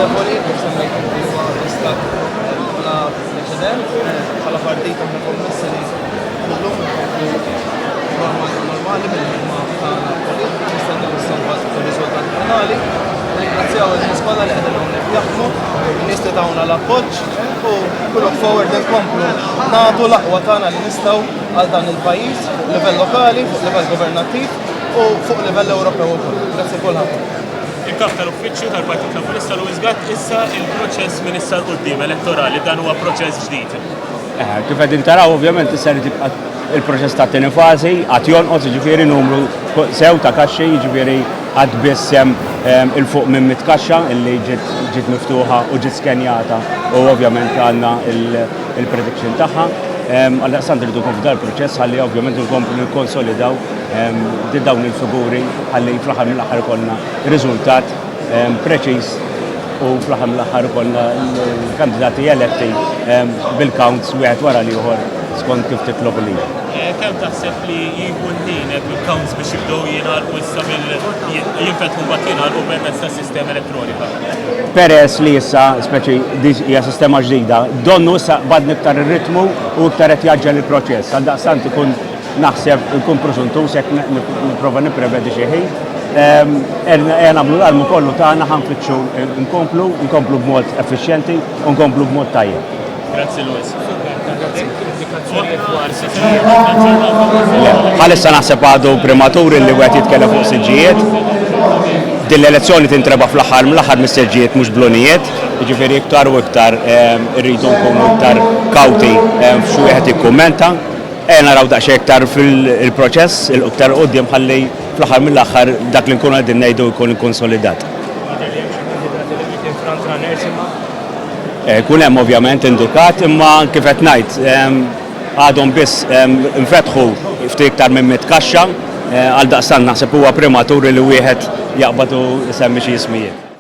onorevoli, kif semmejt inti huwa istat bla preċedent, bħala partit aħna kommessi li kullum normali bil-ħidma tagħna politika nistennew ir-riżultat finali. Ringrazzjaw il-nies kollha li qegħdin hawnhekk jaħdmu, in-nies li tawna l-appoġġ u we look forward inkomplu nagħtu l-aqwa tagħna li nistgħu għal dan il-pajjiż fuq livell lokali, fuq livell governattiv u fuq livell Ewropew ukoll. Grazzi kulħadd. Il-kap tal-uffiċċju tal-Partit Laburista Luis Gatt issa il-proċess minn issa l-qudiem elettorali dan huwa proċess ġdid. Kif qegħdin taraw ovvjament issa tibqa' il-proċess ta' tieni fażi qatt jonqos jiġifieri numru sew ta' kaxxi jiġifieri għad biss il-fuq minn mit-kaxxa illi ġiet miftuħa u ġiet skenjata u ovvjament għandna il-prediction tagħha. Għal-daqsan rridu nkomplu dal-proċess ħalli ovvjament nkomplu nikkonsolidaw dawn il-figuri ħalli fl-aħħar mill-aħħar ikollna riżultat preċiż u fl-aħħar mill-aħħar ikollna l-kandidati eletti bil-counts wieħed wara l-ieħor skont kif titlob li. Kemm taħseb li jieħu l-ħin il-counts biex jibdew jingħalqu issa jinfetħu mbagħad jingħalqu permezz tas-sistema elettronika? Peress li issa speċi hija sistema ġdida, donnu issa bad iktar ir-ritmu u iktar qed jaġġel il-proċess. Għaldaqstant ikun naħseb ikun preżuntus jekk nipprova nipprevedi xi ħin. Nagħmlu l-almu kollu tagħna ħanfittxu nkomplu b'mod effiċjenti u nkomplu b'mod tajjeb. Grazzi Luis. Bħalissa naħseb għadu prematuri li wieħed jitkellem fuq siġġijiet. Din l-elezzjoni tintreba fl-aħħar mill-aħħar mis-siġġijiet mhux blonijiet, jiġifieri iktar u iktar irridu nkunu iktar kawti f'xi wieħed jikkummenta. Naraw daqsxejn iktar fil-proċess il-iktar quddiem ħalli fl-aħħar mill-aħħar dak li nkunu qegħdin ngħidu jkun ikkonsolidat. Kun hemm ovvjament indukat imma kif qed ngħid għadhom biss infetħu ftit iktar minn mit-kaxxa għal daqstant naħseb huwa prematuri li wieħed jaqbad u isemmi xi ismijiet.